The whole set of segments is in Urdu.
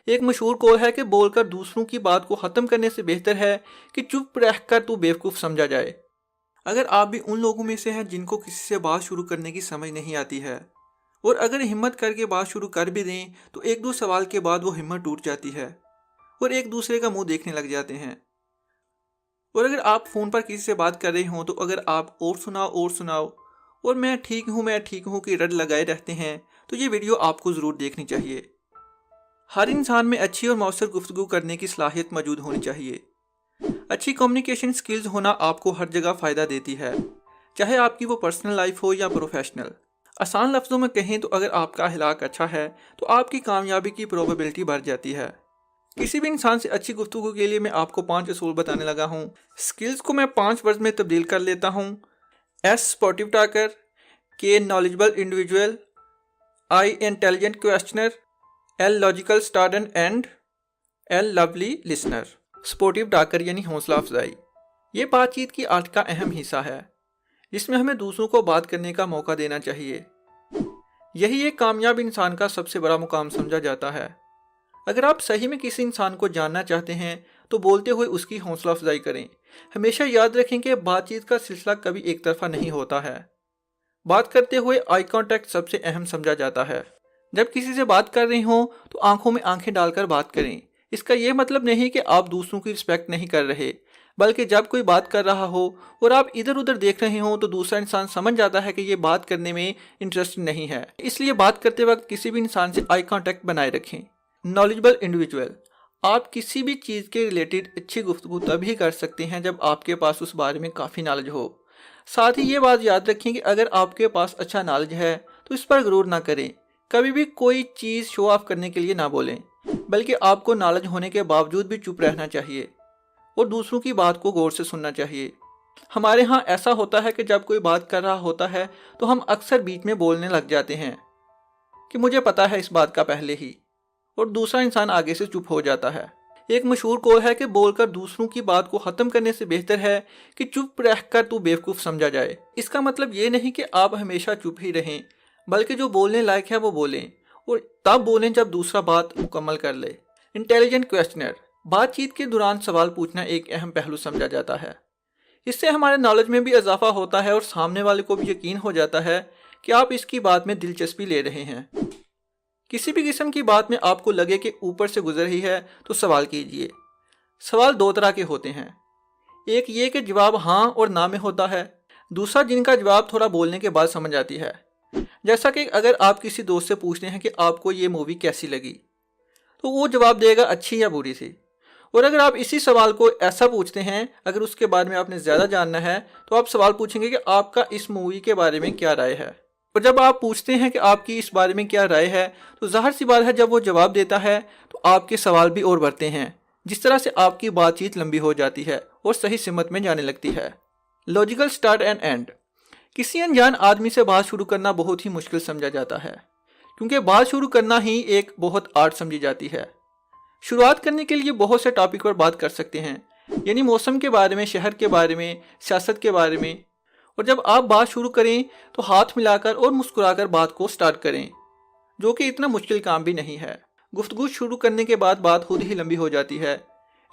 ایک مشہور قول ہے کہ بول کر دوسروں کی بات کو ختم کرنے سے بہتر ہے کہ چپ رہ کر تو بیوقوف سمجھا جائے۔ اگر آپ بھی ان لوگوں میں سے ہیں جن کو کسی سے بات شروع کرنے کی سمجھ نہیں آتی ہے، اور اگر ہمت کر کے بات شروع کر بھی دیں تو ایک دو سوال کے بعد وہ ہمت ٹوٹ جاتی ہے اور ایک دوسرے کا منہ دیکھنے لگ جاتے ہیں، اور اگر آپ فون پر کسی سے بات کر رہے ہوں تو اگر آپ اور سناؤ اور میں ٹھیک ہوں کی رٹ لگائے رہتے ہیں تو یہ ویڈیو آپ کو ضرور دیکھنی چاہیے۔ ہر انسان میں اچھی اور مؤثر گفتگو کرنے کی صلاحیت موجود ہونی چاہیے۔ اچھی کمیونیکیشن سکلز ہونا آپ کو ہر جگہ فائدہ دیتی ہے، چاہے آپ کی وہ پرسنل لائف ہو یا پروفیشنل۔ آسان لفظوں میں کہیں تو اگر آپ کا اخلاق اچھا ہے تو آپ کی کامیابی کی پروبیبلٹی بڑھ جاتی ہے۔ کسی بھی انسان سے اچھی گفتگو کے لیے میں آپ کو 5 اصول بتانے لگا ہوں۔ سکلز کو میں 5 ورڈز میں تبدیل کر لیتا ہوں: S supportive talker, K knowledgeable individual, I intelligent questioner, L logical starter and L lovely listener. Supportive talker یعنی حوصلہ افزائی۔ یہ بات چیت کی آرٹ کا اہم حصہ ہے جس میں ہمیں دوسروں کو بات کرنے کا موقع دینا چاہیے۔ یہی ایک کامیاب انسان کا سب سے بڑا مقام سمجھا جاتا ہے۔ اگر آپ صحیح میں کسی انسان کو جاننا چاہتے ہیں تو بولتے ہوئے اس کی حوصلہ افزائی کریں۔ ہمیشہ یاد رکھیں کہ بات چیت کا سلسلہ کبھی ایک طرفہ نہیں ہوتا ہے۔ بات کرتے ہوئے آئی کانٹیکٹ سب سے اہم سمجھا جاتا ہے۔ جب کسی سے بات کر رہے ہوں تو آنکھوں میں آنکھیں ڈال کر بات کریں۔ اس کا یہ مطلب نہیں کہ آپ دوسروں کی رسپیکٹ نہیں کر رہے، بلکہ جب کوئی بات کر رہا ہو اور آپ ادھر ادھر دیکھ رہے ہوں تو دوسرا انسان سمجھ جاتا ہے کہ یہ بات کرنے میں انٹرسٹ نہیں ہے۔ اس لیے بات کرتے وقت کسی بھی انسان سے آئی کانٹیکٹ بنائے رکھیں۔ نالجبل انڈیویجول، آپ کسی بھی چیز کے ریلیٹڈ اچھی گفتگو تبھی کر سکتے ہیں جب آپ کے پاس اس بارے میں کافی نالج ہو۔ ساتھ ہی یہ بات یاد رکھیں کہ اگر آپ کے پاس اچھا نالج ہے تو اس پر غرور نہ کریں۔ کبھی بھی کوئی چیز شو آف کرنے کے لیے نہ بولیں، بلکہ آپ کو نالج ہونے کے باوجود بھی چپ رہنا چاہیے اور دوسروں کی بات کو غور سے سننا چاہیے۔ ہمارے ہاں ایسا ہوتا ہے کہ جب کوئی بات کر رہا ہوتا ہے تو ہم اکثر بیچ میں بولنے لگ جاتے ہیں کہ مجھے پتا ہے اس بات کا پہلے ہی، اور دوسرا انسان آگے سے چپ ہو جاتا ہے۔ ایک مشہور قول ہے کہ بول کر دوسروں کی بات کو ختم کرنے سے بہتر ہے کہ چپ رہ کر تو بیوقوف سمجھا جائے۔ اس کا مطلب یہ نہیں کہ آپ ہمیشہ چپ ہی رہیں، بلکہ جو بولنے لائق ہے وہ بولیں، اور تب بولیں جب دوسرا بات مکمل کر لے۔ انٹیلیجنٹ کویسچنر، بات چیت کے دوران سوال پوچھنا ایک اہم پہلو سمجھا جاتا ہے۔ اس سے ہمارے نالج میں بھی اضافہ ہوتا ہے اور سامنے والے کو بھی یقین ہو جاتا ہے کہ آپ اس کی بات میں دلچسپی لے رہے ہیں۔ کسی بھی قسم کی بات میں آپ کو لگے کہ اوپر سے گزر رہی ہے تو سوال کیجئے۔ سوال 2 طرح کے ہوتے ہیں، ایک یہ کہ جواب ہاں اور نہ میں ہوتا ہے، دوسرا جن کا جواب تھوڑا بولنے کے بعد سمجھ آتی ہے۔ جیسا کہ اگر آپ کسی دوست سے پوچھتے ہیں کہ آپ کو یہ مووی کیسی لگی تو وہ جواب دے گا اچھی یا بری تھی، اور اگر آپ اسی سوال کو ایسا پوچھتے ہیں، اگر اس کے بارے میں آپ نے زیادہ جاننا ہے تو آپ سوال پوچھیں گے کہ آپ کا اس مووی کے بارے میں کیا رائے ہے، اور جب آپ پوچھتے ہیں کہ آپ کی اس بارے میں کیا رائے ہے تو ظاہر سی بات ہے جب وہ جواب دیتا ہے تو آپ کے سوال بھی اور بڑھتے ہیں، جس طرح سے آپ کی بات چیت لمبی ہو جاتی ہے اور صحیح سمت میں جانے لگتی ہے۔ لاجیکل سٹارٹ اینڈ اینڈ، کسی انجان آدمی سے بات شروع کرنا بہت ہی مشکل سمجھا جاتا ہے، کیونکہ بات شروع کرنا ہی ایک بہت آرٹ سمجھی جاتی ہے۔ شروعات کرنے کے لیے بہت سے ٹاپک پر بات کر سکتے ہیں، یعنی موسم کے بارے میں، شہر کے بارے میں، سیاست کے بارے میں، اور جب آپ بات شروع کریں تو ہاتھ ملا کر اور مسکرا کر بات کو سٹارٹ کریں، جو کہ اتنا مشکل کام بھی نہیں ہے۔ گفتگو شروع کرنے کے بعد بات خود ہی لمبی ہو جاتی ہے،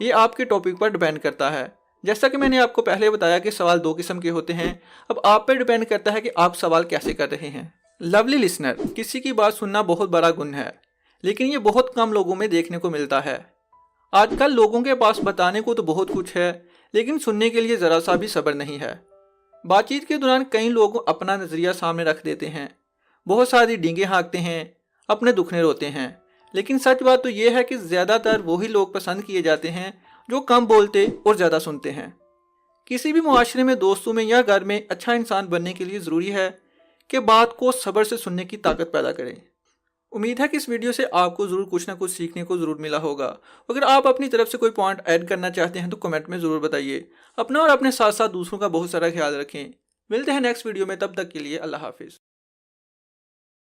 یہ آپ کے ٹاپک پر ڈیپینڈ کرتا ہے۔ جیسا کہ میں نے آپ کو پہلے بتایا کہ سوال 2 قسم کے ہوتے ہیں، اب آپ پہ ڈیپینڈ کرتا ہے کہ آپ سوال کیسے کر رہے ہیں۔ لولی لسنر، کسی کی بات سننا بہت بڑا گن ہے، لیکن یہ بہت کم لوگوں میں دیکھنے کو ملتا ہے۔ آج کل لوگوں کے پاس بتانے کو تو بہت کچھ ہے، لیکن سننے کے لیے ذرا سا بھی صبر نہیں ہے۔ بات چیت کے دوران کئی لوگ اپنا نظریہ سامنے رکھ دیتے ہیں، بہت ساری ڈینگیں ہانکتے ہیں، اپنے دکھنے روتے ہیں، لیکن سچ بات تو یہ ہے کہ زیادہ تر وہی لوگ پسند کیے جاتے ہیں جو کم بولتے اور زیادہ سنتے ہیں۔ کسی بھی معاشرے میں، دوستوں میں یا گھر میں اچھا انسان بننے کے لیے ضروری ہے کہ بات کو صبر سے سننے کی طاقت پیدا کریں۔ امید ہے کہ اس ویڈیو سے آپ کو ضرور کچھ نہ کچھ سیکھنے کو ضرور ملا ہوگا۔ اگر آپ اپنی طرف سے کوئی پوائنٹ ایڈ کرنا چاہتے ہیں تو کمنٹ میں ضرور بتائیے۔ اپنا اور اپنے ساتھ ساتھ دوسروں کا بہت سارا خیال رکھیں۔ ملتے ہیں نیکسٹ ویڈیو میں، تب تک کے لیے اللہ حافظ۔